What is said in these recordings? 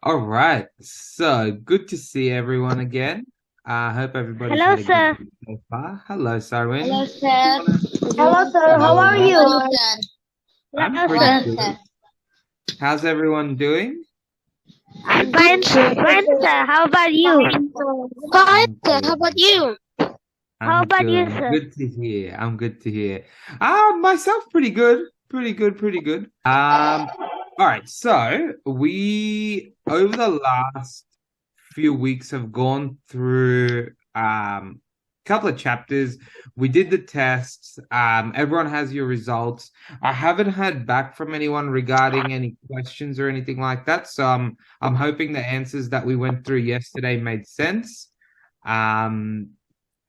All right. So good to see everyone again. I hope everybody's Hello, had a good sir. week so far. Hello, Sarwin. Hello, sir. Hello, sir. How Hello. are you? Hello, sir. I'm Hello, pretty sir. Fine, good. sir. How's everyone doing? I'm I'm good, fine, sir. fine, sir. How about you? Fine, sir. Fine, I'm sir. How good. about you? How I'm about good. you, I'm sir? good to hear. I'm good to hear. Myself pretty good. Pretty good, pretty good. All right. So we over the last few weeks have gone through a couple of chapters. We did the tests. Everyone has your results. I haven't heard back from anyone regarding any questions or anything like that. So I'm hoping the answers that we went through yesterday made sense. Um,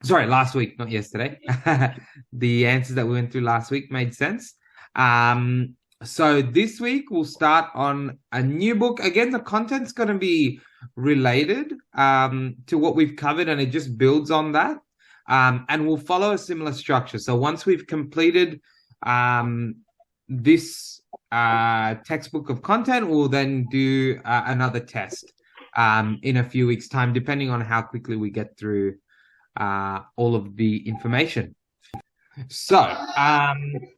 Sorry, last week, not yesterday. The answers that we went through last week made sense. Um, so this week we'll start on a new book. Again, the content's going to be related to what we've covered, and it just builds on that. And we'll follow a similar structure. So once we've completed um, this textbook of content, we'll then do another test in a few weeks' time, depending on how quickly we get through all of the information. So,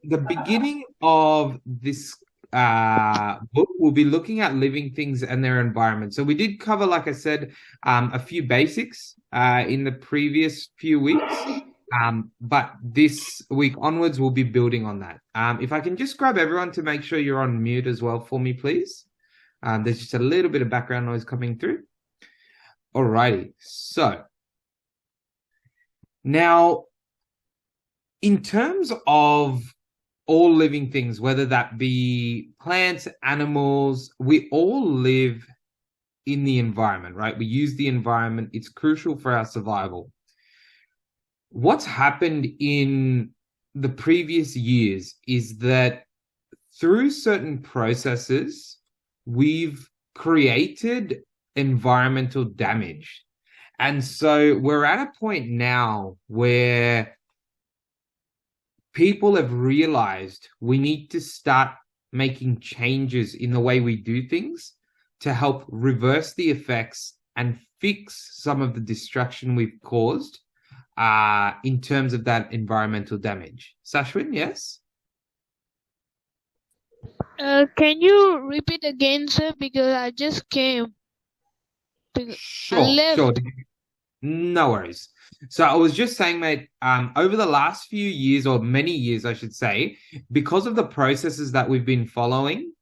the beginning of this book, we'll be looking at living things and their environment. So, we did cover, like I said, a few basics in the previous few weeks. But this week onwards, we'll be building on that. If I can just grab everyone to make sure you're on mute as well for me, please. There's just a little bit of background noise coming through. Alrighty. So, now, in terms of all living things, whether that be plants, animals, we all live in the environment, right? We use the environment, it's crucial for our survival. What's happened in the previous years is that through certain processes, we've created environmental damage. And so we're at a point now where people have realized we need to start making changes in the way we do things to help reverse the effects and fix some of the destruction we've caused in terms of that environmental damage. Sashwin, yes? Can you repeat again, sir? Because I just came. I Sure, sure. left. No worries. So I was just saying, mate, over the last few years, or many years, I should say, because of the processes that we've been following,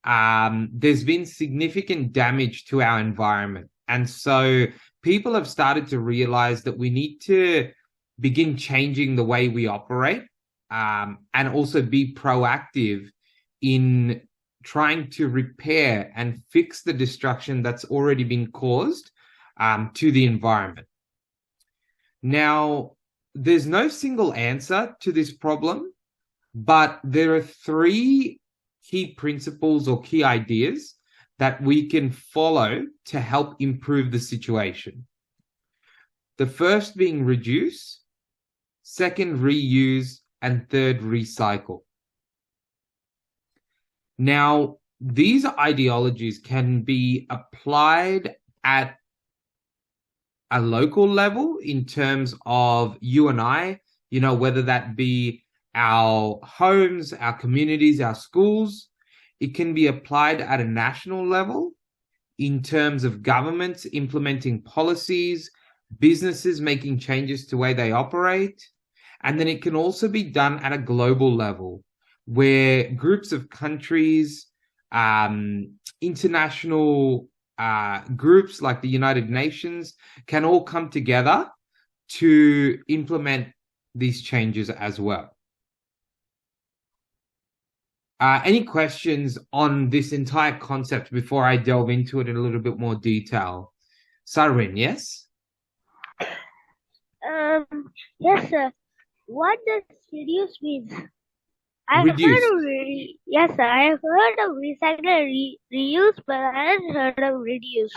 there's been significant damage to our environment. And so people have started to realize that we need to begin changing the way we operate, and also be proactive in trying to repair and fix the destruction that's already been caused to the environment. Now, there's no single answer to this problem, but there are three key principles or key ideas that we can follow to help improve the situation. The first being reduce, second, reuse, and third, recycle. Now, these ideologies can be applied at a local level in terms of you and I, whether that be our homes, our communities, our schools. It can be applied at a national level in terms of governments implementing policies, businesses making changes to the way they operate. And then it can also be done at a global level where groups of countries, international groups like the United Nations can all come together to implement these changes as well. Any questions on this entire concept before I delve into it in a little bit more detail? Sarin, yes? Um, yes, sir. What does reduce mean? Reduce. Yes, sir. I have heard of recycle, reuse, but I haven't heard of reduce.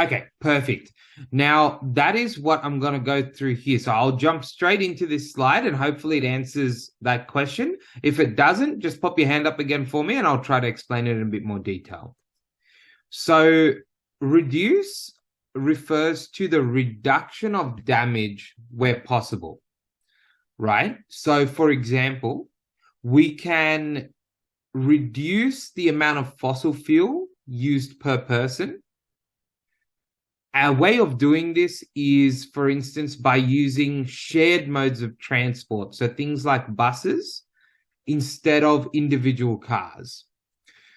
Okay, perfect. Now, that is what I'm going to go through here. So I'll jump straight into this slide and hopefully it answers that question. If it doesn't, just pop your hand up again for me and I'll try to explain it in a bit more detail. So reduce refers to the reduction of damage where possible, right? So, for example, we can reduce the amount of fossil fuel used per person. Our way of doing this is, for instance, by using shared modes of transport, so things like buses instead of individual cars.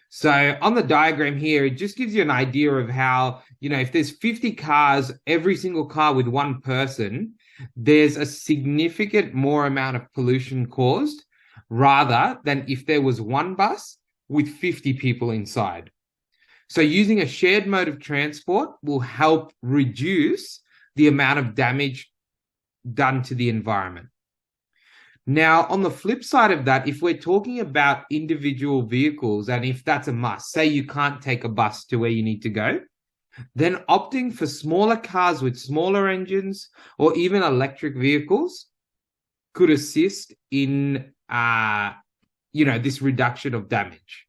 So on the diagram here, it just gives you an idea of how, if there's 50 cars, every single car with one person, there's a significant more amount of pollution caused rather than if there was one bus with 50 people inside. So using a shared mode of transport will help reduce the amount of damage done to the environment. Now, on the flip side of that, if we're talking about individual vehicles, and if that's a must, say you can't take a bus to where you need to go, then opting for smaller cars with smaller engines or even electric vehicles could assist in, this reduction of damage.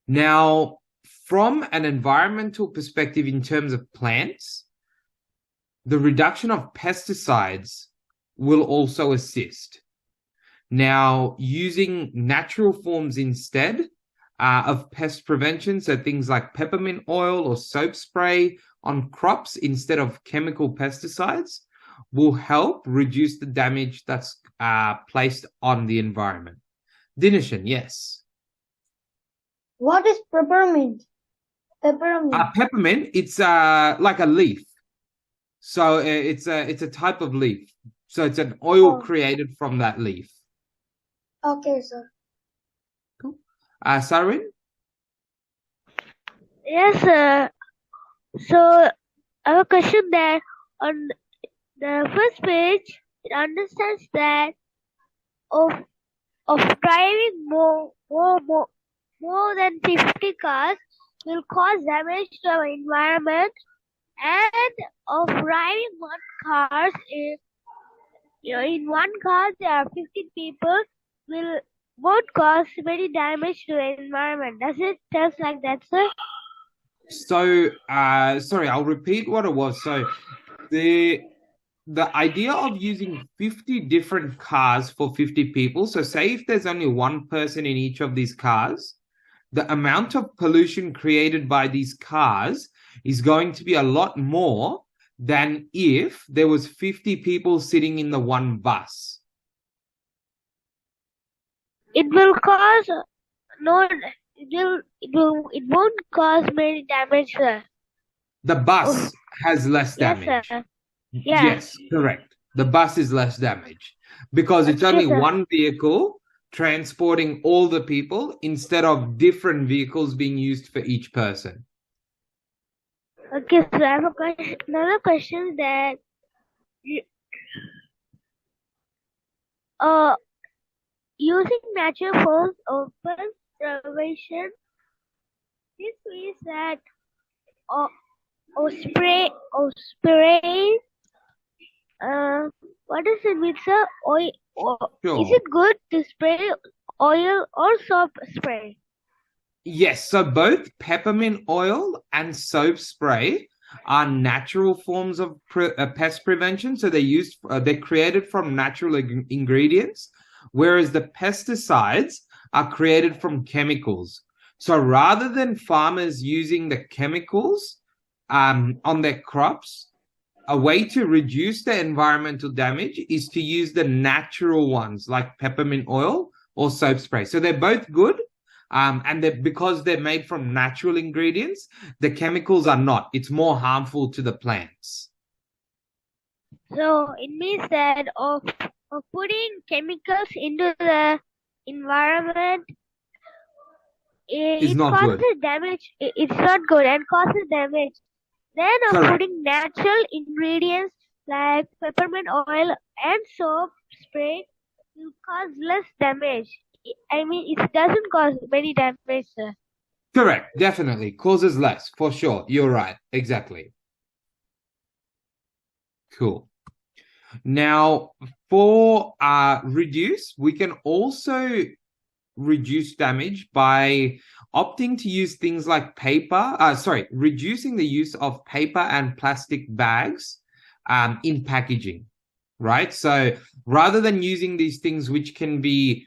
Now, from an environmental perspective in terms of plants, the reduction of pesticides will also assist. Now, using natural forms instead of pest prevention, so things like peppermint oil or soap spray on crops instead of chemical pesticides, will help reduce the damage that's placed on the environment. Dinishan, yes. What is peppermint? Peppermint, it's like a leaf. So it's a type of leaf. So it's an oil created from that leaf. Okay, sir. Cool. Sarin? Yes, sir. So I have a question there. On the first page, it understands that of driving more than 50 cars will cause damage to our environment, and of driving one car, in one car there are 50 people, won't cause many damage to the environment. Does it tell like that, sir? So, sorry, I'll repeat what it was. So, the idea of using 50 different cars for 50 people. So, say if there's only one person in each of these cars, the amount of pollution created by these cars is going to be a lot more than if there was 50 people sitting in the one bus. It will cause it won't cause many damage, sir. The bus has less damage. Yes, sir. Yeah. Yes, correct. The bus is less damage because it's only one vehicle transporting all the people instead of different vehicles being used for each person. Okay, so I have another question that using natural forms of preservation, this means that spray what does it mean, sir? Oil. Sure. Is it good to spray oil or soap spray? Yes, so both peppermint oil and soap spray are natural forms of pest prevention. So they're created from natural ingredients, whereas the pesticides are created from chemicals. So rather than farmers using the chemicals on their crops, a way to reduce the environmental damage is to use the natural ones like peppermint oil or soap spray. So they're both good. And because they're made from natural ingredients, the chemicals are not. It's more harmful to the plants. So it means that of putting chemicals into the environment, it causes damage. It's not good and causes damage. Then of putting natural ingredients like peppermint oil and soap spray will cause less damage. I mean, it doesn't cause many damage, sir. Correct. Definitely. Causes less, for sure. You're right. Exactly. Cool. Now, for reduce, we can also reduce damage by opting to use things like reducing the use of paper and plastic bags in packaging, right? So rather than using these things which can be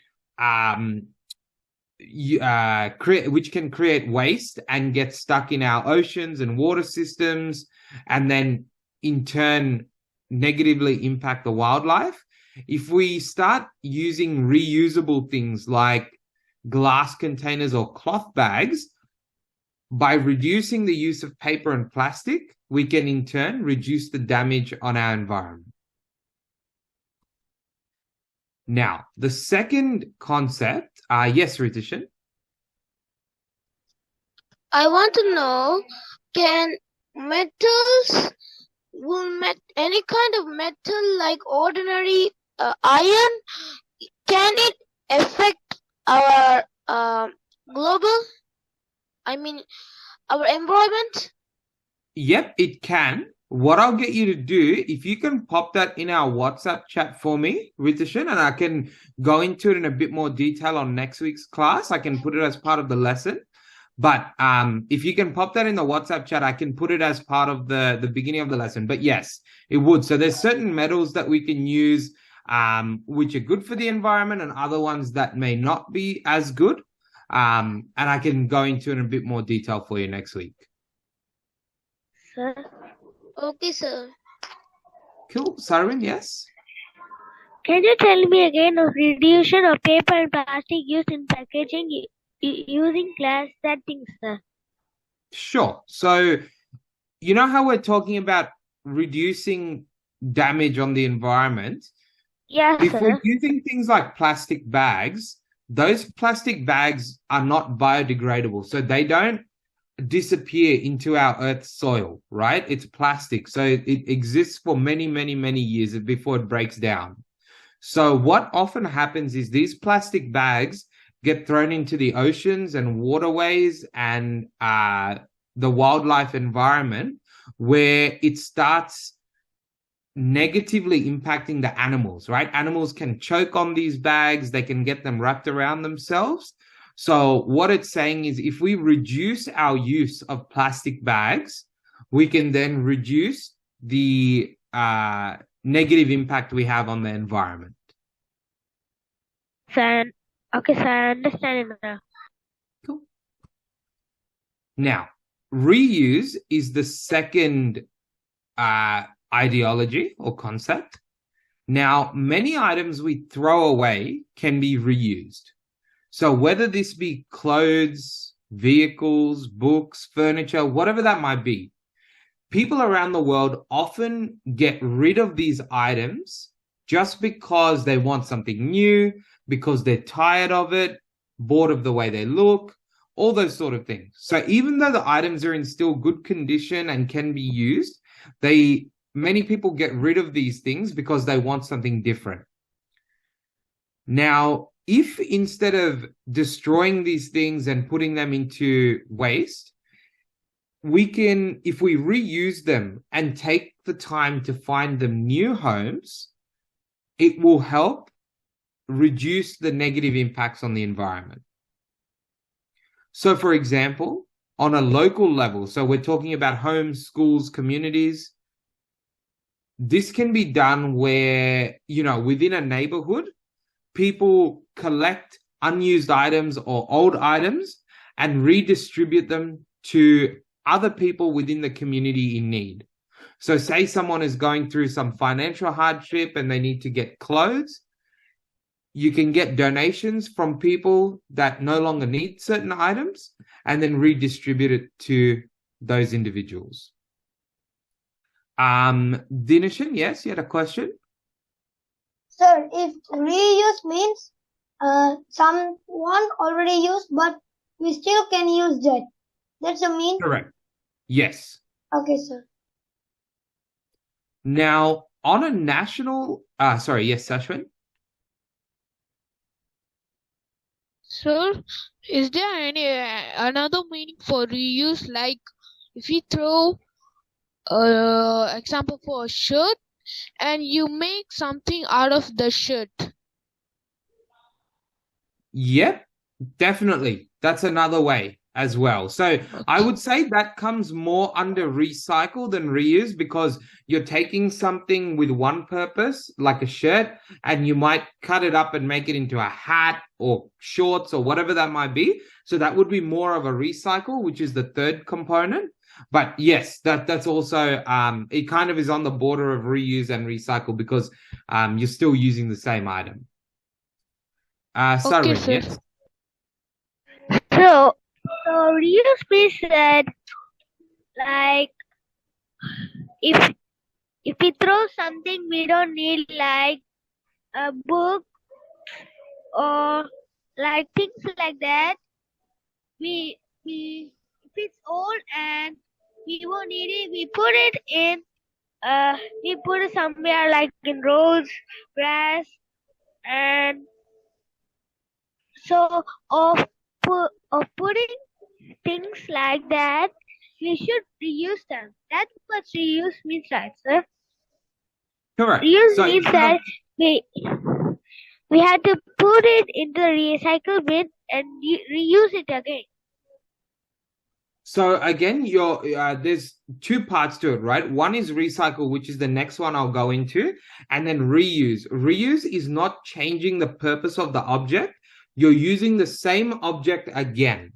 which can create waste and get stuck in our oceans and water systems, and then in turn negatively impact the wildlife. If we start using reusable things like glass containers or cloth bags, by reducing the use of paper and plastic, we can in turn reduce the damage on our environment. Now, the second concept, yes, Ritishan? I want to know, can any kind of metal like ordinary iron, can it affect our our environment? Yep, it can. What I'll get you to do, if you can pop that in our WhatsApp chat for me, Ritishan, and I can go into it in a bit more detail on next week's class. I can put it as part of the lesson. But if you can pop that in the WhatsApp chat, I can put it as part of the beginning of the lesson. But yes, it would. So there's certain metals that we can use which are good for the environment, and other ones that may not be as good. And I can go into it in a bit more detail for you next week. Sir, Okay, sir. Cool. Sarwin, yes? can you tell me again of reduction of paper and plastic used in packaging using glass settings, sir? Sure. So, you know how we're talking about reducing damage on the environment? Yes, If sir. we're using things like plastic bags, those plastic bags are not biodegradable. So they don't disappear into our Earth's soil, right? It's plastic. So it exists for many, many, many years before it breaks down. So what often happens is these plastic bags get thrown into the oceans and waterways and the wildlife environment, where it starts negatively impacting the animals, right? Animals can choke on these bags, they can get them wrapped around themselves. So what it's saying is, if we reduce our use of plastic bags, we can then reduce the negative impact we have on the environment. Sir, okay, sir, I understand it now. Cool. Now, reuse is the second ideology or concept. Now, many items we throw away can be reused. So whether this be clothes, vehicles, books, furniture, whatever that might be, people around the world often get rid of these items just because they want something new, because they're tired of it, bored of the way they look, all those sort of things. So even though the items are in still good condition and can be used, many people get rid of these things because they want something different. Now, if instead of destroying these things and putting them into waste, if we reuse them and take the time to find them new homes, it will help reduce the negative impacts on the environment. So, for example, on a local level, so we're talking about homes, schools, communities, this can be done where, within a neighborhood, people collect unused items or old items and redistribute them to other people within the community in need. So say someone is going through some financial hardship and they need to get clothes, you can get donations from people that no longer need certain items and then redistribute it to those individuals. Dinishan, yes, you had a question? Sir, if reuse means someone already used, but we still can use that. That's a mean? Correct. Yes. Okay, sir. Now, on a national... yes, Sashwin? Sir, is there any another meaning for reuse? Like, if you throw, example for a shirt, and you make something out of the shirt. Yep, Definitely. That's another way as well. So I would say that comes more under recycle than reuse because you're taking something with one purpose, like a shirt, and you might cut it up and make it into a hat or shorts or whatever that might be. So that would be more of a recycle, which is the third component. But yes, that's also it kind of is on the border of reuse and recycle because you're still using the same item. Okay, Sarvin, sir. yes? So reuse means that, like, if we throw something we don't need, like a book or like things like that, we if it's old and we won't need it, we put it in we put it somewhere like in roads, grass, and so of putting things like that, we should reuse them. That's what reuse means, right, sir? Correct. Reuse So means instead of- that we had to put it in the recycle bin and reuse it again. So again, there's two parts to it, right? One is recycle, which is the next one I'll go into, and then reuse. Reuse is not changing the purpose of the object. You're using the same object again.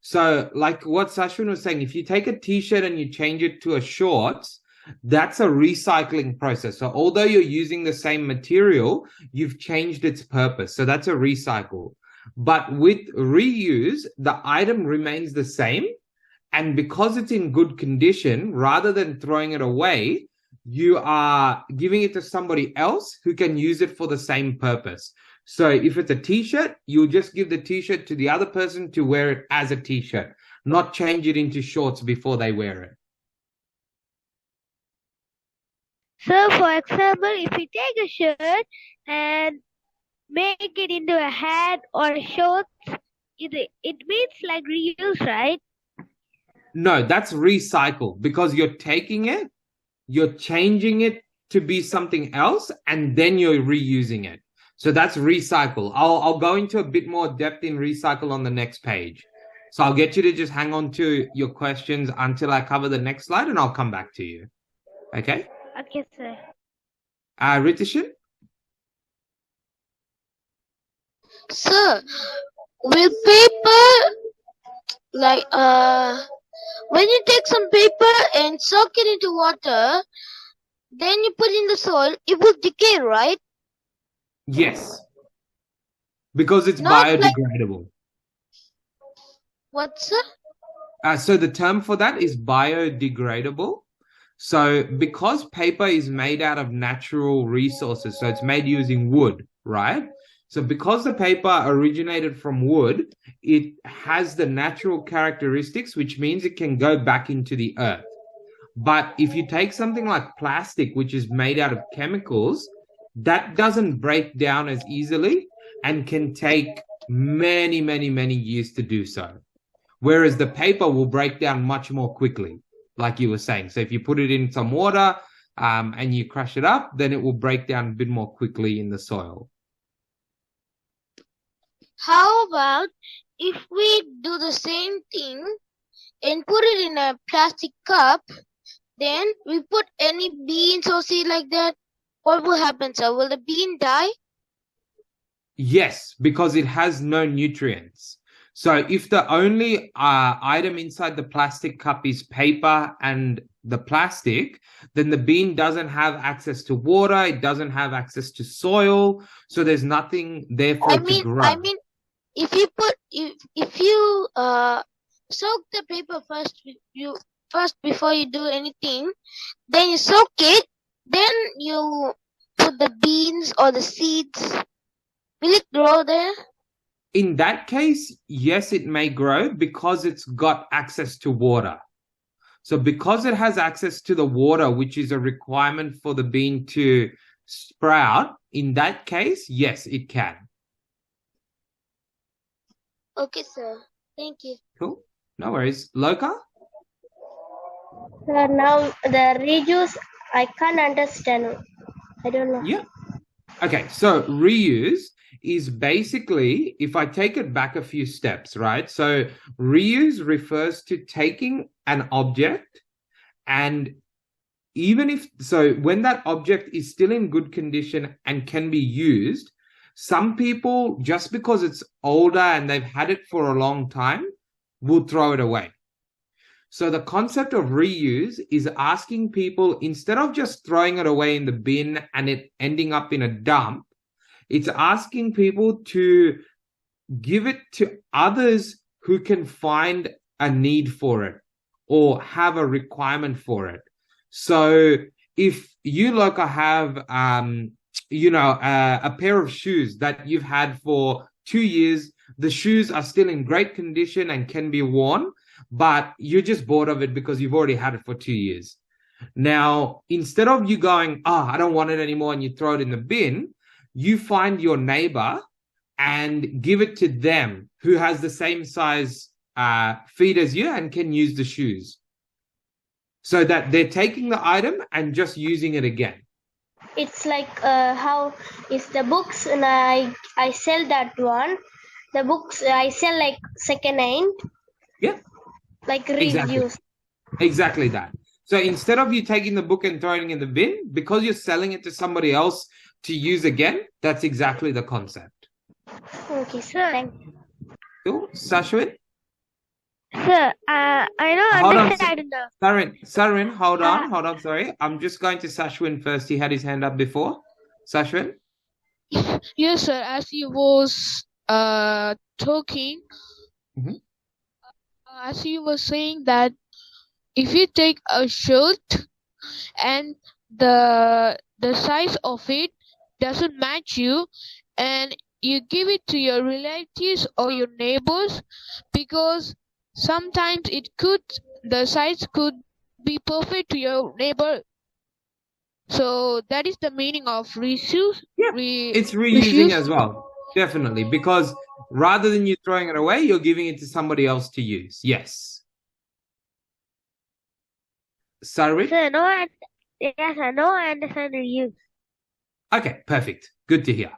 So like what Sashwin was saying, if you take a t-shirt and you change it to a shorts, that's a recycling process. So although you're using the same material, you've changed its purpose. So that's a recycle. But with reuse, the item remains the same. And because it's in good condition, rather than throwing it away, you are giving it to somebody else who can use it for the same purpose. So if it's a t-shirt, you'll just give the t-shirt to the other person to wear it as a t-shirt, not change it into shorts before they wear it. So, for example, if we take a shirt and make it into a hat or shorts, it means like reuse, right? No, that's recycle because you're taking it, you're changing it to be something else, and then you're reusing it. So that's recycle. I'll go into a bit more depth in recycle on the next page. So I'll get you to just hang on to your questions until I cover the next slide, and I'll come back to you. Okay? Okay, sir. Ritishan? Sir, will paper, like, when you take some paper and soak it into water, then you put in the soil, it will decay, right? Yes. Because it's Not like- biodegradable. What, sir? So the term for that is biodegradable. So because paper is made out of natural resources, so it's made using wood, right? So because the paper originated from wood, it has the natural characteristics, which means it can go back into the earth. But if you take something like plastic, which is made out of chemicals, that doesn't break down as easily and can take many, many, many years to do so. Whereas the paper will break down much more quickly, like you were saying. So if you put it in some water and you crush it up, then it will break down a bit more quickly in the soil. How about if we do the same thing and put it in a plastic cup, then we put any beans or seed like that, what will happen, sir? Will the bean die? Yes, because it has no nutrients. So if the only item inside the plastic cup is paper and the plastic, then the bean doesn't have access to water, it doesn't have access to soil, so there's nothing there for it to grow. I mean, if you soak the paper first before you do anything, then you soak it, then you put the beans or the seeds. Will it grow there? In that case, yes, it may grow because it's got access to water. So because it has access to the water, which is a requirement for the bean to sprout, in that case, yes, it can. Okay, sir. Thank you. Cool. No worries. Loka? Now the reuse, I can't understand. I don't know. Yeah. Okay, so reuse is basically, if I take it back a few steps, right? So reuse refers to taking an object, and when that object is still in good condition and can be used, some people, just because it's older and they've had it for a long time, will throw it away. So the concept of reuse is asking people, instead of just throwing it away in the bin and it ending up in a dump, it's asking people to give it to others who can find a need for it or have a requirement for it. So if you, Loka, have a pair of shoes that you've had for 2 years, the shoes are still in great condition and can be worn, but you're just bored of it because you've already had it for 2 years. Now, instead of you going, I don't want it anymore, and you throw it in the bin, you find your neighbor and give it to them who has the same size feet as you and can use the shoes. So that they're taking the item and just using it again. It's like how is the books, and I sell that one. The books I sell like second hand. Yeah. Like reuse. Exactly that. So instead of you taking the book and throwing it in the bin, because you're selling it to somebody else to use again, that's exactly the concept. Okay, sir. Thank you. Cool. Sashwin? Sir, I don't understand. Sarin, hold on, sorry. I'm just going to Sashwin first. He had his hand up before. Sashwin? Yes, sir. As he was talking, as he was saying that if you take a shirt and the size of it doesn't match you, and you give it to your relatives or your neighbors, because sometimes the size could be perfect to your neighbor. So that is the meaning of reuse. Yeah, it's reusing as well. Definitely, because rather than you throwing it away, you're giving it to somebody else to use. Yes. Sorry? Sir, I understand reuse. Okay, perfect. Good to hear.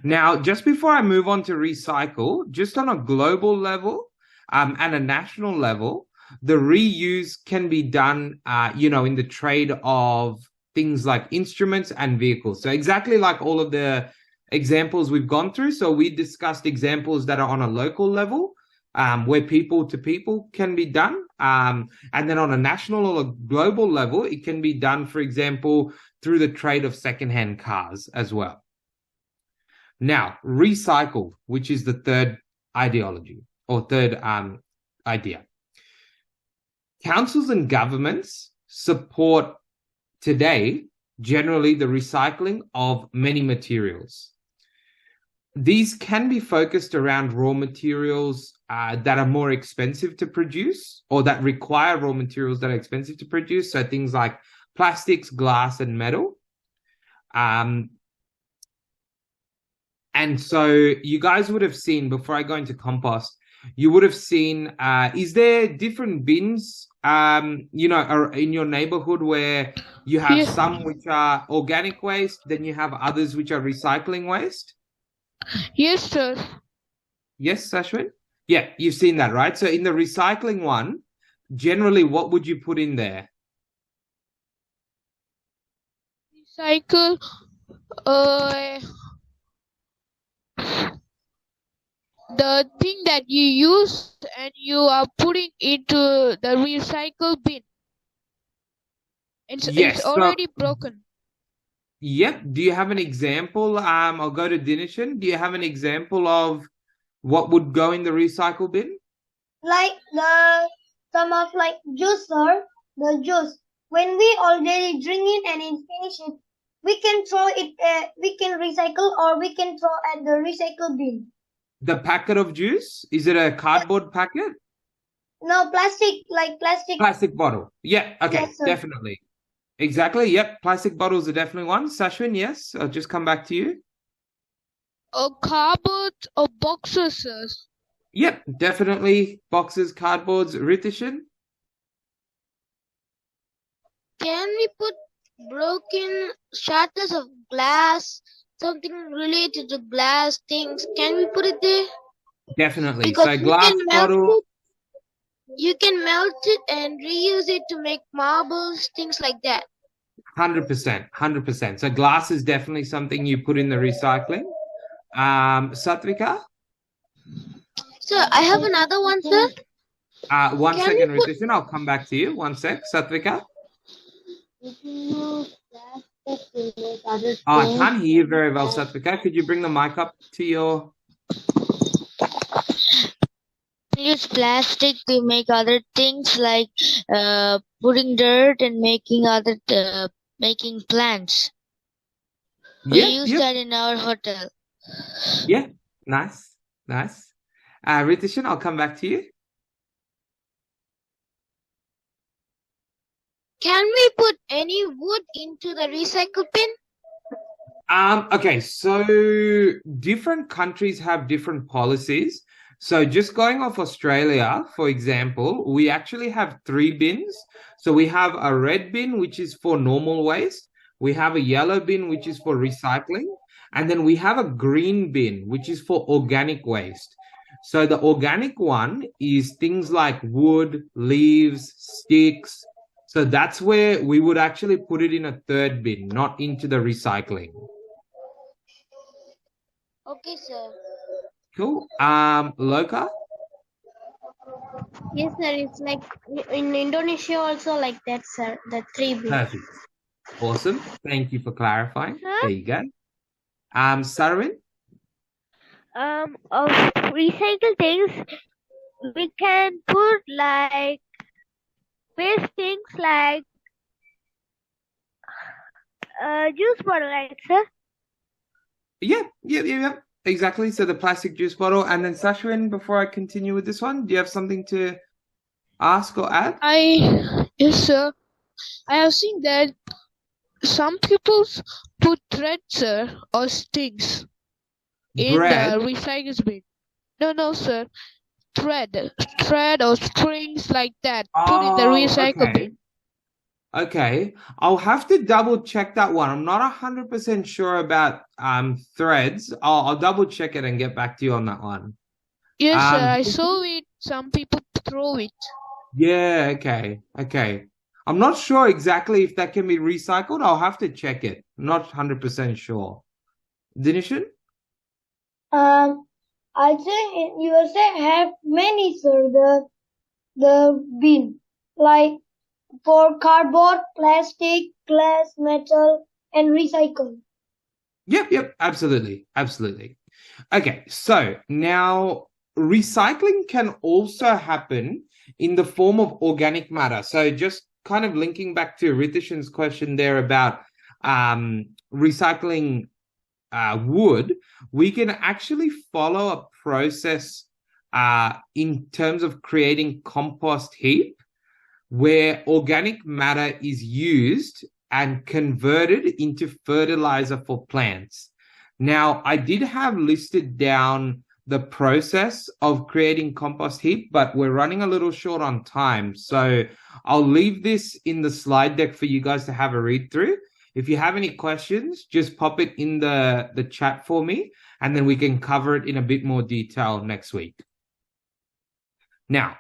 Now, just before I move on to recycle, just on a global level and a national level, the reuse can be done, in the trade of things like instruments and vehicles. So exactly like all of the examples we've gone through. So we discussed examples that are on a local level, where people to people can be done. And then on a national or a global level, it can be done, for example, through the trade of secondhand cars as well. Now, recycle, which is the third ideology or third idea. Councils and governments support today generally the recycling of many materials. These can be focused around raw materials that are more expensive to produce, or that require raw materials that are expensive to produce. So things like plastics, glass, and metal. And so you guys would have seen, before I go into compost, you would have seen, is there different bins, in your neighborhood where you have some which are organic waste, then you have others which are recycling waste? Yes, sir. Yes, Sashwin? Yeah, you've seen that, right? So in the recycling one, generally, what would you put in there? Recycle, the thing that you used and you are putting into the recycle bin. It's already broken. Yep. Do you have an example? I'll go to Dinishan. Do you have an example of what would go in the recycle bin? Like some of like juice, sir. The juice. When we already drink it and it finish it, we can throw it. We can recycle, or we can throw at the recycle bin. The packet of juice? Is it a cardboard packet? No, plastic, like plastic. Plastic bottle. Yeah. Okay. Yes, sir. Definitely. Exactly. Yep. Plastic bottles are definitely one. Sashwin, yes. I'll just come back to you. Cardboard or boxes. Yep. Definitely boxes, cardboards. Ritishan? Can we put broken shutters of glass, something related to glass things, can we put it there? Definitely. Because So glass bottle, you can melt it and reuse it to make marbles, things like that. 100%, 100%. So glass is definitely something you put in the recycling. Satvika, So I have another one, sir. one Can second, we put Ritishan. I'll come back to you. One sec, Satvika. We can use plastic to make other Oh, I things. can't hear you very well, Satvika. Could you bring the mic up to your... use plastic to make other things like putting dirt and making plants? We use that in our hotel. Yeah, nice, nice. Ritishan, I'll come back to you. Can we put any wood into the recycle bin? Okay, so different countries have different policies. So just going off Australia, for example, we actually have 3 bins. So we have a red bin, which is for normal waste. We have a yellow bin, which is for recycling. And then we have a green bin, which is for organic waste. So the organic one is things like wood, leaves, sticks. So that's where we would actually put it in a 3rd bin, not into the recycling. Okay, sir. Cool. Loka? Yes, sir. It's like in Indonesia also like that, sir. The 3B. Perfect. Awesome. Thank you for clarifying. Huh? There you go. Sarwin? Of recycle things, we can put like waste things like juice bottle, right, sir? Yeah. Exactly. So the plastic juice bottle. And then Sashwin, before I continue with this one, do you have something to ask or add? Yes, sir. I have seen that some people put thread, sir, or sticks in Bread? the recycle bin. No, sir. Thread or strings like that. Put in the recycle bin. Okay. I'll have to double check that one. I'm not 100% sure about threads. I'll double check it and get back to you on that one. Yes, sir. I saw it. Some people throw it. Yeah, okay. I'm not sure exactly if that can be recycled. I'll have to check it. I'm not 100% sure. Dinishan? I think in USA have many, sir, the bin, like for cardboard, plastic, glass, metal, and recycle. Yep, absolutely. Okay, so now recycling can also happen in the form of organic matter. So just kind of linking back to Ritishan's question there about recycling wood, we can actually follow a process in terms of creating compost heap where organic matter is used and converted into fertilizer for plants. Now, I did have listed down the process of creating compost heap, but we're running a little short on time. So I'll leave this in the slide deck for you guys to have a read through. If you have any questions, just pop it in the chat for me, and then we can cover it in a bit more detail next week. Now,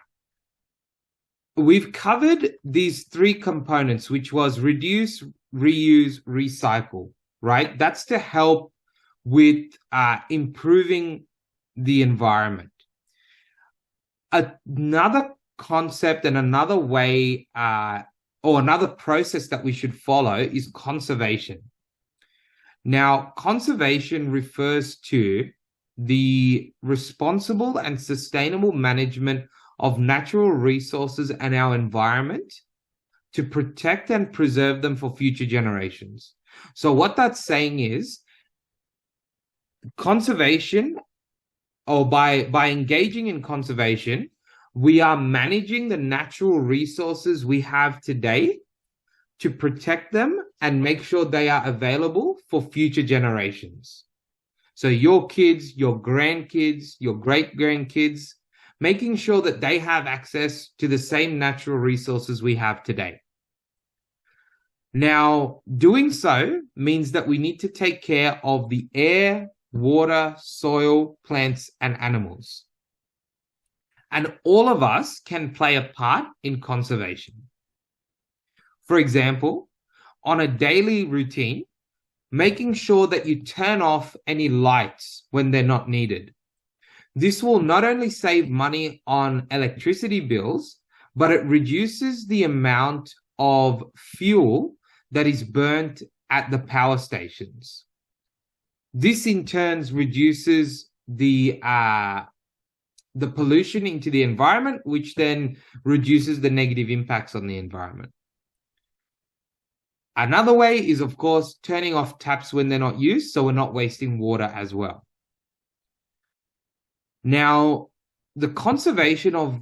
we've covered these 3 components, which was reduce, reuse, recycle, right? That's to help with improving the environment. Another concept and another way or another process that we should follow is conservation. Now, conservation refers to the responsible and sustainable management of natural resources and our environment to protect and preserve them for future generations. So what that's saying is conservation, or by engaging in conservation, we are managing the natural resources we have today to protect them and make sure they are available for future generations. So your kids, your grandkids, your great-grandkids, making sure that they have access to the same natural resources we have today. Now, doing so means that we need to take care of the air, water, soil, plants, and animals. And all of us can play a part in conservation. For example, on a daily routine, making sure that you turn off any lights when they're not needed. This will not only save money on electricity bills, but it reduces the amount of fuel that is burnt at the power stations. This in turn reduces the pollution into the environment, which then reduces the negative impacts on the environment. Another way is, of course, turning off taps when they're not used, so we're not wasting water as well. Now, the conservation of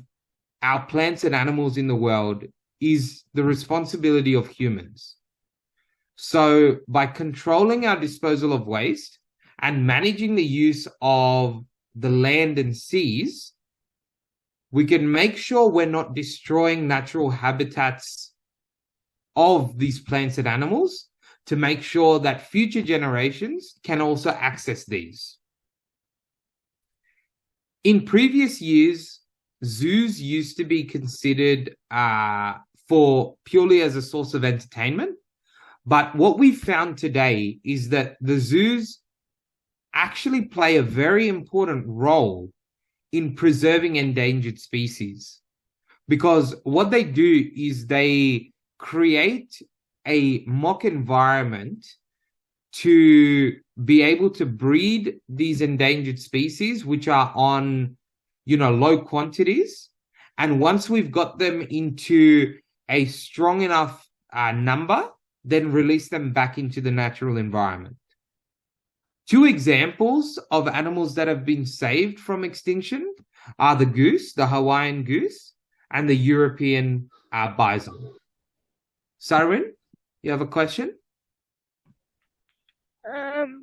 our plants and animals in the world is the responsibility of humans. So by controlling our disposal of waste and managing the use of the land and seas, we can make sure we're not destroying natural habitats of these plants and animals to make sure that future generations can also access these. In previous years, zoos used to be considered for purely as a source of entertainment. But what we've found today is that the zoos actually play a very important role in preserving endangered species. Because what they do is they create a mock environment to be able to breed these endangered species, which are on, low quantities. And once we've got them into a strong enough number, then release them back into the natural environment. Two examples of animals that have been saved from extinction are the goose, the Hawaiian goose, and the European bison. Sarwin, you have a question? Can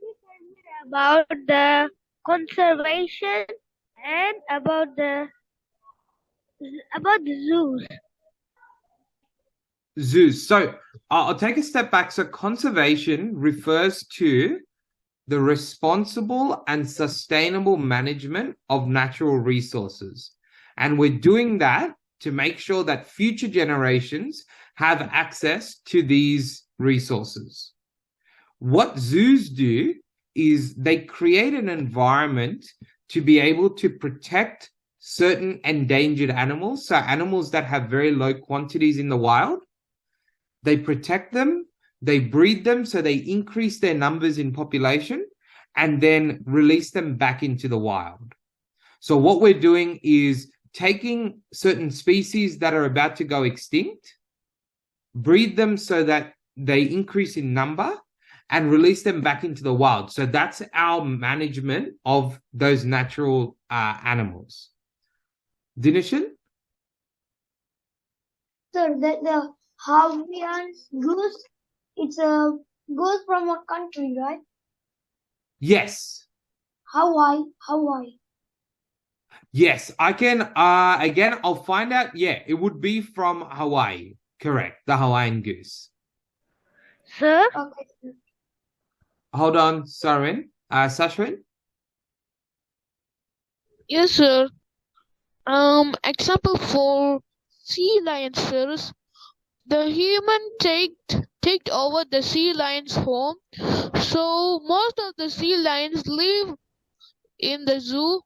you tell me about the conservation and about the zoos? Zoos. So I'll take a step back. So conservation refers to the responsible and sustainable management of natural resources. And we're doing that to make sure that future generations have access to these resources. What zoos do is they create an environment to be able to protect certain endangered animals, so animals that have very low quantities in the wild. They protect them, they breed them so they increase their numbers in population, and then release them back into the wild. So what we're doing is taking certain species that are about to go extinct, breed them so that they increase in number, and release them back into the wild. So that's our management of those natural animals. Dinishan? Sir, the Hawaiian goose, it's a goose from what country, right? Yes. Hawaii. Yes, I can. Again, I'll find out. Yeah, it would be from Hawaii. Correct. The Hawaiian goose. Sir? Okay, sir. Hold on, Sarin. Sashwin? Yes, sir. Example for sea lions, sir. The human take over the sea lion's home, so most of the sea lions live in the zoo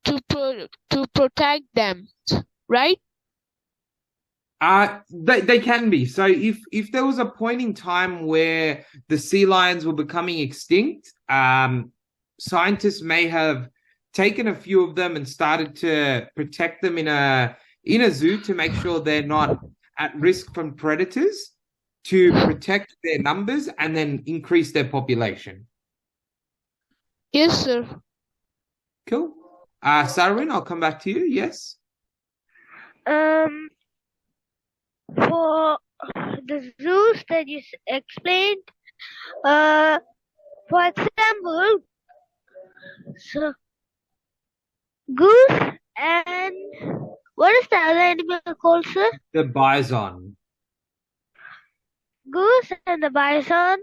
to protect them, right? They can be. So if there was a point in time where the sea lions were becoming extinct, scientists may have taken a few of them and started to protect them in a zoo to make sure they're not at risk from predators, to protect their numbers and then increase their population. Yes, sir. Cool. Sarwin, I'll come back to you. Yes. For the zoos that you explained, for example, so goose and what is the other animal called, sir? The bison. Goose and the bison.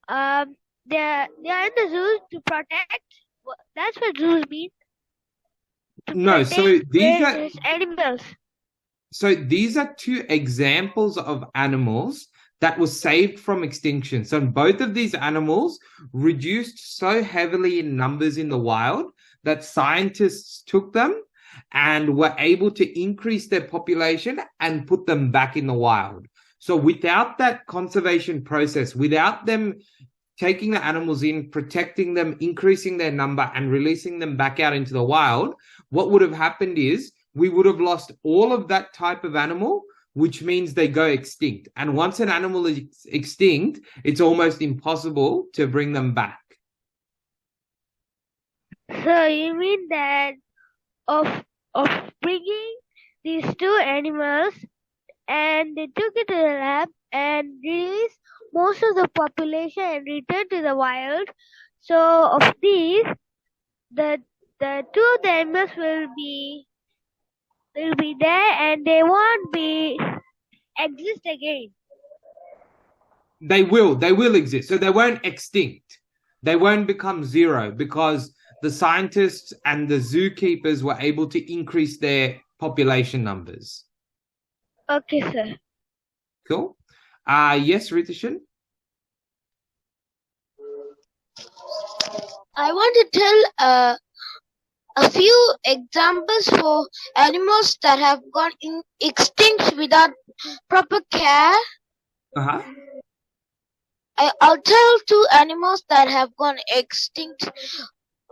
They're in the zoo to protect. That's what zoos mean. To No, so protect these are various animals. so these are two examples of animals that were saved from extinction. So both of these animals reduced so heavily in numbers in the wild that scientists took them and were able to increase their population and put them back in the wild. So without that conservation process, without them taking the animals in, protecting them, increasing their number, and releasing them back out into the wild, what would have happened is we would have lost all of that type of animal, which means they go extinct. And once an animal is extinct, it's almost impossible to bring them back. So you mean that of bringing these two animals, and they took it to the lab and released most of the population and returned to the wild. So of these, the two of the animals will be there, and they won't be exist again. They will exist. So they won't extinct. They won't become zero because the scientists and the zookeepers were able to increase their population numbers. Okay, sir. Cool. Yes, Ritishan? I want to tell a few examples for animals that have gone extinct without proper care. Uh-huh. I'll tell two animals that have gone extinct.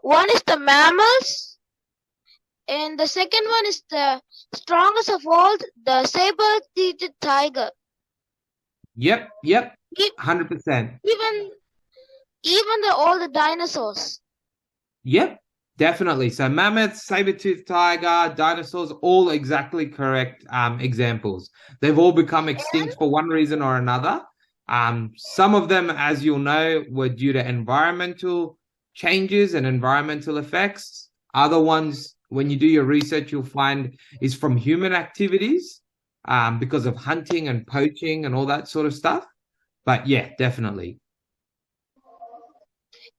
One is the mammals, and the second one is the strongest of all, the saber-toothed tiger. Yep, 100%. Even all the dinosaurs. Yep, definitely. So mammoths, saber-toothed tiger, dinosaurs, all exactly correct examples. They've all become extinct for one reason or another. Some of them, as you'll know, were due to environmental changes and environmental effects. Other ones, when you do your research, you'll find is from human activities, because of hunting and poaching and all that sort of stuff. But yeah, definitely.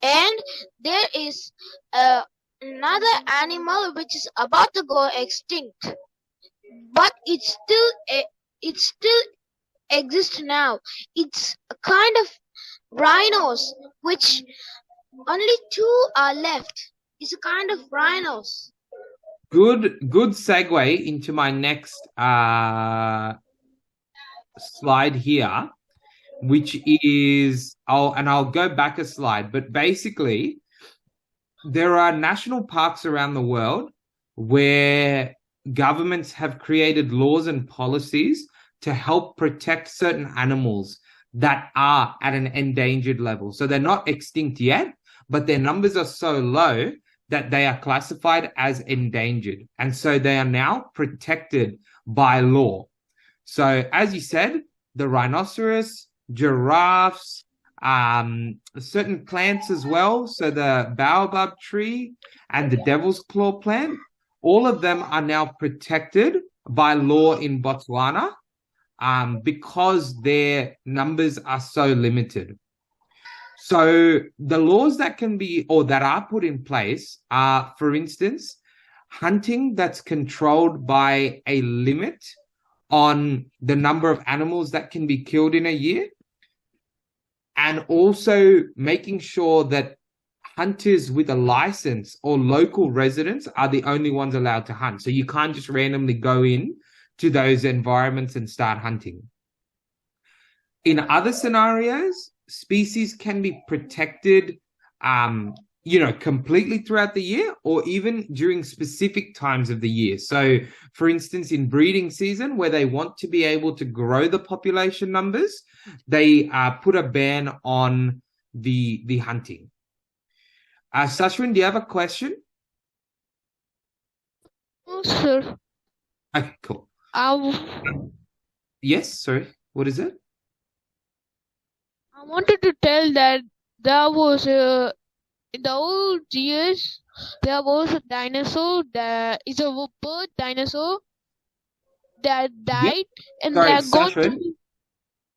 And there is another animal which is about to go extinct, but it still exists now. It's a kind of rhinos, which only two are left. It's a kind of rhinos. Good segue into my next slide here, which is I'll go back a slide, but basically there are national parks around the world where governments have created laws and policies to help protect certain animals that are at an endangered level. So they're not extinct yet, but their numbers are so low that they are classified as endangered. And so they are now protected by law. So as you said, the rhinoceros, giraffes, certain plants as well. So the baobab tree and the devil's claw plant, all of them are now protected by law in Botswana, because their numbers are so limited. So the laws that can be or that are put in place are, for instance, hunting that's controlled by a limit on the number of animals that can be killed in a year, and also making sure that hunters with a license or local residents are the only ones allowed to hunt. So you can't just randomly go in to those environments and start hunting. In other scenarios, species can be protected, completely throughout the year or even during specific times of the year. So, for instance, in breeding season, where they want to be able to grow the population numbers, they put a ban on the hunting. Sashwin, do you have a question? No, sir. Okay, cool. Yes, sorry. What is it? I wanted to tell that there was in the old years there was a dinosaur that is a bird dinosaur that died and they Sorry, are going Sashwin. to.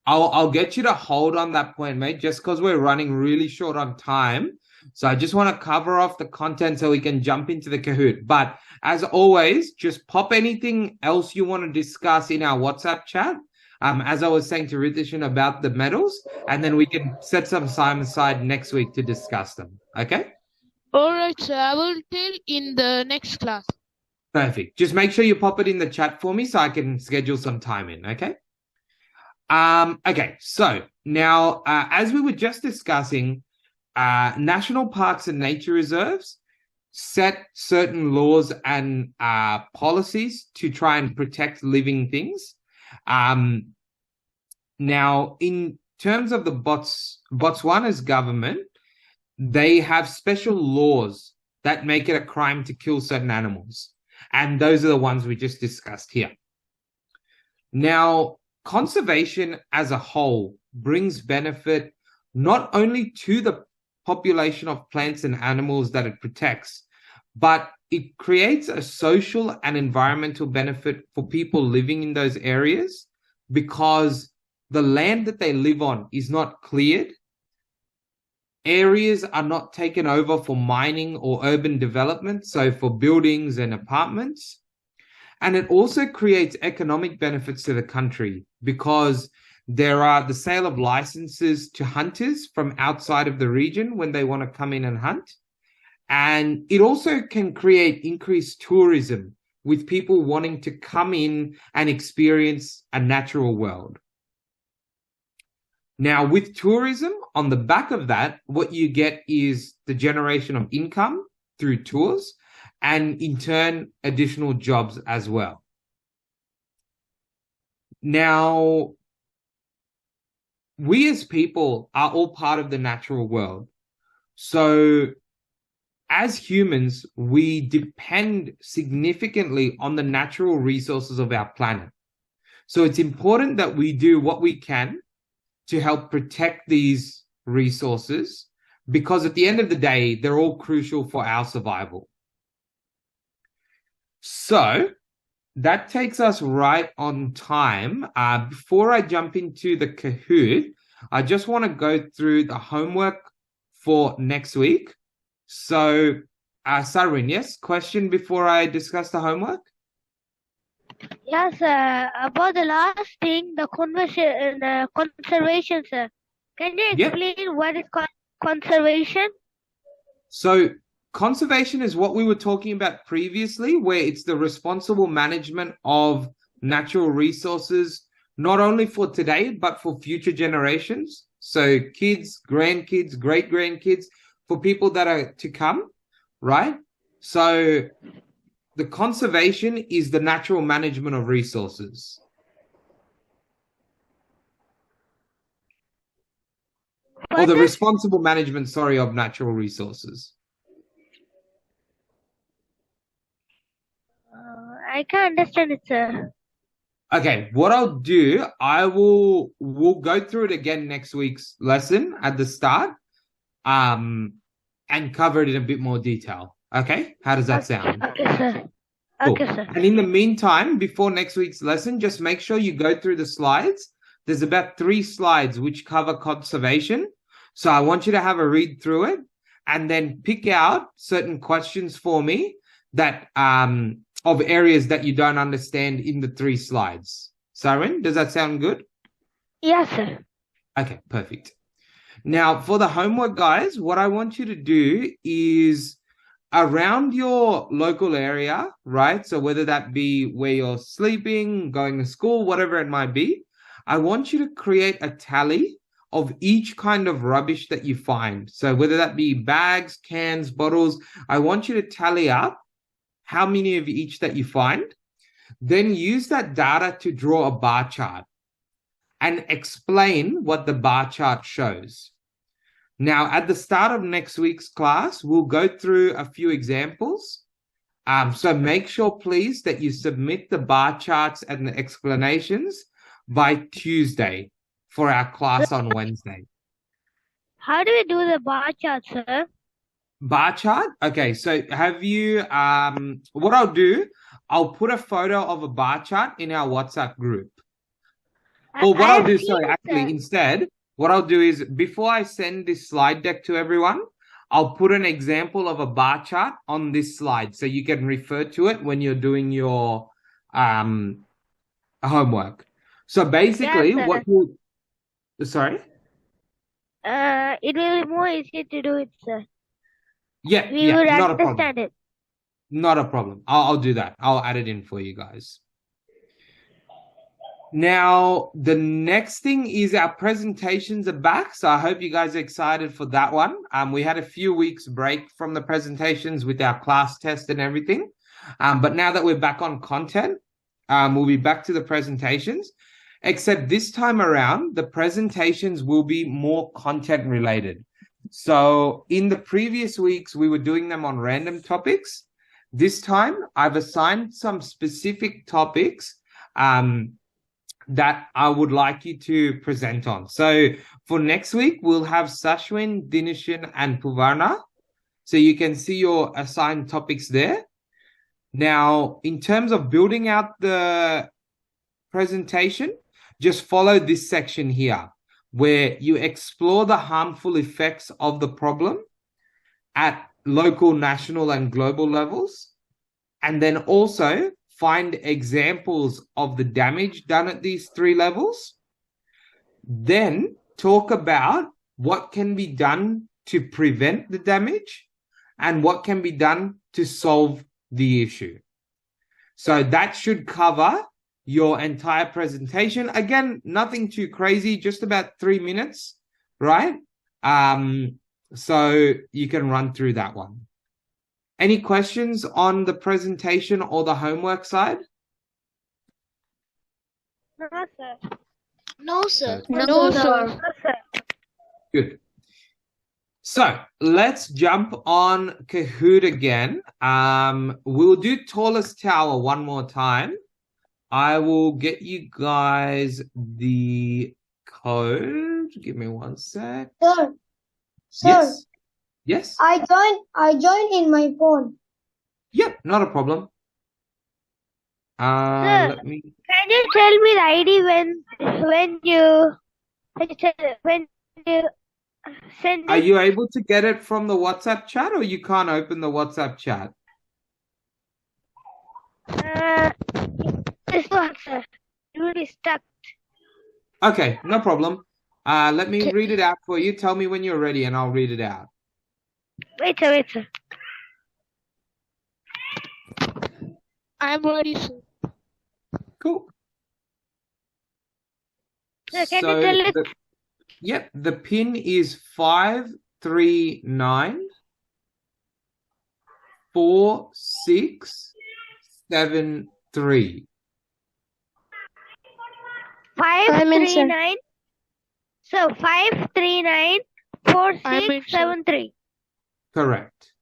I'll get you to hold on that point, mate, just because we're running really short on time. So I just want to cover off the content so we can jump into the Kahoot. But as always, just pop anything else you want to discuss in our WhatsApp chat. As I was saying to Ritishan about the medals, and then we can set some time aside next week to discuss them. Okay? All right, sir. I will tell in the next class. Perfect. Just make sure you pop it in the chat for me so I can schedule some time in. Okay? Okay, so now, as we were just discussing, national parks and nature reserves set certain laws and policies to try and protect living things. Now, in terms of the Botswana's government, they have special laws that make it a crime to kill certain animals. And those are the ones we just discussed here. Now, conservation as a whole brings benefit not only to the population of plants and animals that it protects, but it creates a social and environmental benefit for people living in those areas because the land that they live on is not cleared. Areas are not taken over for mining or urban development, so for buildings and apartments. And it also creates economic benefits to the country because there are the sale of licenses to hunters from outside of the region when they want to come in and hunt. And it also can create increased tourism with people wanting to come in and experience a natural world. Now, with tourism, on the back of that, what you get is the generation of income through tours and, in turn, additional jobs as well. Now, we as people are all part of the natural world. So, as humans, we depend significantly on the natural resources of our planet. So, it's important that we do what we can to help protect these resources because at the end of the day, they're all crucial for our survival. So that takes us right on time. Before I jump into the Kahoot, I just want to go through the homework for next week. So, Sarin, yes, question before I discuss the homework? Yes, about the last thing, the conservation, sir. Can you Yep. explain what is conservation? So conservation is what we were talking about previously, where it's the responsible management of natural resources, not only for today, but for future generations. So kids, grandkids, great-grandkids, for people that are to come, right? So the conservation is the natural management of resources. Or the responsible management, of natural resources. I can't understand it, sir. Okay, what I'll do, we'll go through it again next week's lesson at the start, and cover it in a bit more detail. Okay, how does that sound? Okay, sir. Cool. Okay, sir. And in the meantime, before next week's lesson, just make sure you go through the slides. There's about 3 slides which cover conservation. So I want you to have a read through it and then pick out certain questions for me that of areas that you don't understand in the 3 slides. Sarin, does that sound good? Yes, sir. Okay, perfect. Now, for the homework, guys, what I want you to do is around your local area, right? So whether that be where you're sleeping, going to school, whatever it might be, I want you to create a tally of each kind of rubbish that you find. So whether that be bags, cans, bottles, I want you to tally up how many of each that you find. Then use that data to draw a bar chart and explain what the bar chart shows. Now, at the start of next week's class, we'll go through a few examples. So make sure, please, that you submit the bar charts and the explanations by Tuesday for our class on Wednesday. How do we do the bar chart, sir? Bar chart? Okay, so have you, what I'll do, I'll put a photo of a bar chart in our WhatsApp group. Or what I'll do, sorry, actually, instead, what I'll do is before I send this slide deck to everyone, I'll put an example of a bar chart on this slide so you can refer to it when you're doing your homework. So basically, what you sorry? It will be more easy to do it, sir. Yeah, We would not a problem. understand it. Not a problem. I'll do that. I'll add it in for you guys. Now, the next thing is our presentations are back. So I hope you guys are excited for that one. We had a few weeks break from the presentations with our class test and everything. But now that we're back on content, we'll be back to the presentations. Except this time around, the presentations will be more content related. So in the previous weeks, we were doing them on random topics. This time, I've assigned some specific topics that I would like you to present on. So for next week, we'll have Sashwin, Dinishan, and Puvarna. So you can see your assigned topics there. Now, in terms of building out the presentation, just follow this section here, where you explore the harmful effects of the problem at local, national, and global levels. And then also find examples of the damage done at these three levels. Then talk about what can be done to prevent the damage and what can be done to solve the issue. So that should cover your entire presentation. Again, nothing too crazy, just about 3 minutes, right? So you can run through that one. Any questions on the presentation or the homework side? No, sir. No, sir. No, sir. No, sir. Good. So let's jump on Kahoot again. We'll do tallest tower one more time. I will get you guys the code. Give me 1 sec. Sir, Yes. Yes. I joined in my phone. Yep, not a problem. Sir, Let me. can you tell me the ID when you send Are it? you able to get it from the WhatsApp chat, or you can't open the WhatsApp chat? This one, sir. It will be stuck. Okay, no problem. Let me read it out for you. Tell me when you're ready, and I'll read it out. Wait, sir. I'm ready, sir. Cool. Sir, can you tell it? Yep, the pin is 5394673. 539. So 5394673. Correct.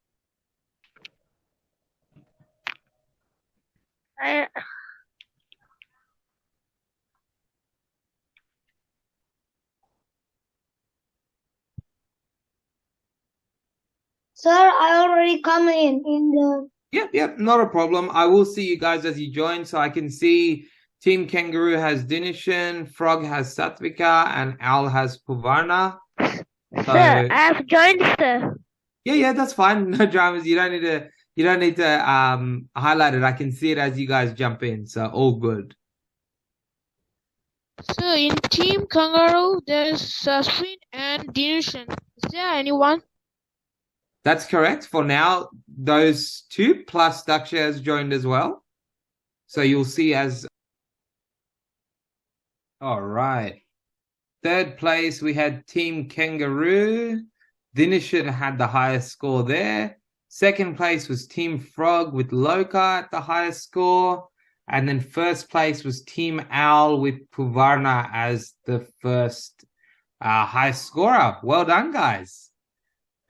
Sir, I already come in the. Yep, not a problem. I will see you guys as you join, so I can see Team Kangaroo has Dinishan, Frog has Satvika, and Owl has Puvarna. So, Sir, I have joined, sir. yeah, that's fine. No dramas. You don't need to highlight it. I can see it as you guys jump in, so all good. So in Team Kangaroo, there's Sashwin and Dinishan. Is there anyone? That's correct. For now, those two plus Daksha has joined as well. So you'll see as. All right. Third place, we had Team Kangaroo. Dinishan had the highest score there. Second place was Team Frog with Loka at the highest score. And then first place was Team Owl with Puvarna as the first highest scorer. Well done, guys.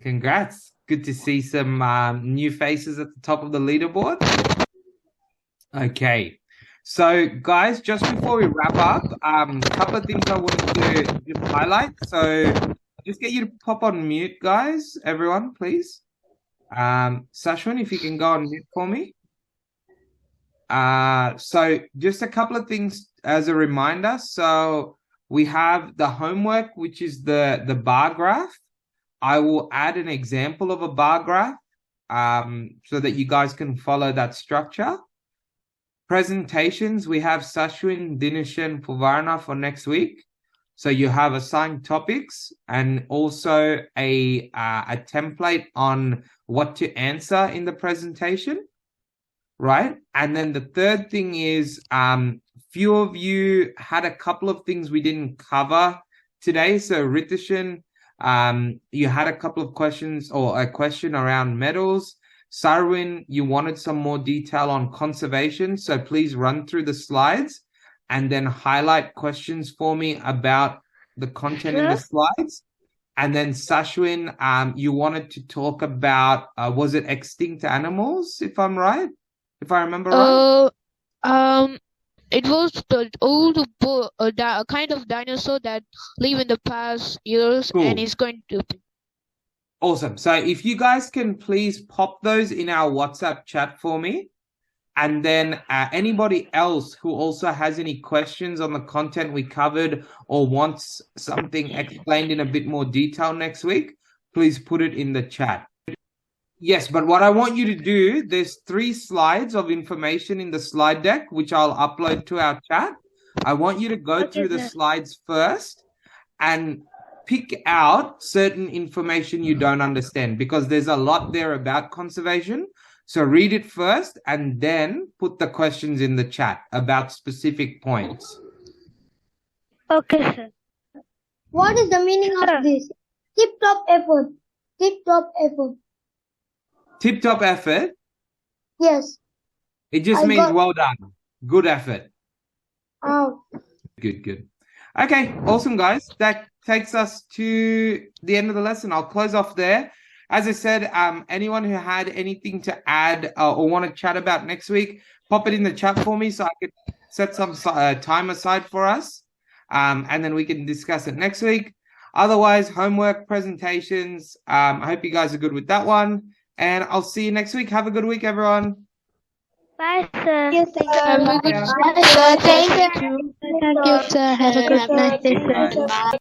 Congrats. Good to see some new faces at the top of the leaderboard. Okay. So, guys, just before we wrap up, a couple of things I wanted to just highlight. So, just get you to pop on mute, guys. Everyone, please. Sashwin, if you can go on mute for me. So just a couple of things as a reminder. So we have the homework, which is the bar graph. I will add an example of a bar graph so that you guys can follow that structure. Presentations, we have Sashwin, Dinesh, and Purvarna for next week. So you have assigned topics and also a template on what to answer in the presentation, right? And then the third thing is few of you had a couple of things we didn't cover today. So Ritishan, you had a couple of questions or a question around metals. Sarwin, you wanted some more detail on conservation. So please run through the slides and then highlight questions for me about the content in the slides. And then Sashwin, you wanted to talk about, was it extinct animals, if I'm right? If I remember right? It was the old kind of dinosaur that live in the past years and is going to be. Awesome. So if you guys can please pop those in our WhatsApp chat for me. And then anybody else who also has any questions on the content we covered or wants something explained in a bit more detail next week, please put it in the chat. Yes, but what I want you to do, there's 3 slides of information in the slide deck, which I'll upload to our chat. I want you to go through the slides first and pick out certain information you don't understand, because there's a lot there about conservation. So read it first and then put the questions in the chat about specific points. Okay, sir. What is the meaning of this? Tip-top effort. Tip-top effort. Tip-top effort? Yes. It just means well done. Good effort. Oh. Good. Okay, awesome, guys. That takes us to the end of the lesson. I'll close off there. As I said, anyone who had anything to add or want to chat about next week, pop it in the chat for me so I can set some time aside for us. And then we can discuss it next week. Otherwise, homework, presentations. I hope you guys are good with that one. And I'll see you next week. Have a good week, everyone. Bye, sir. Yes, sir. Have a good Bye, sir. Thank you. Thank you, sir. Have a good night, sir. Bye.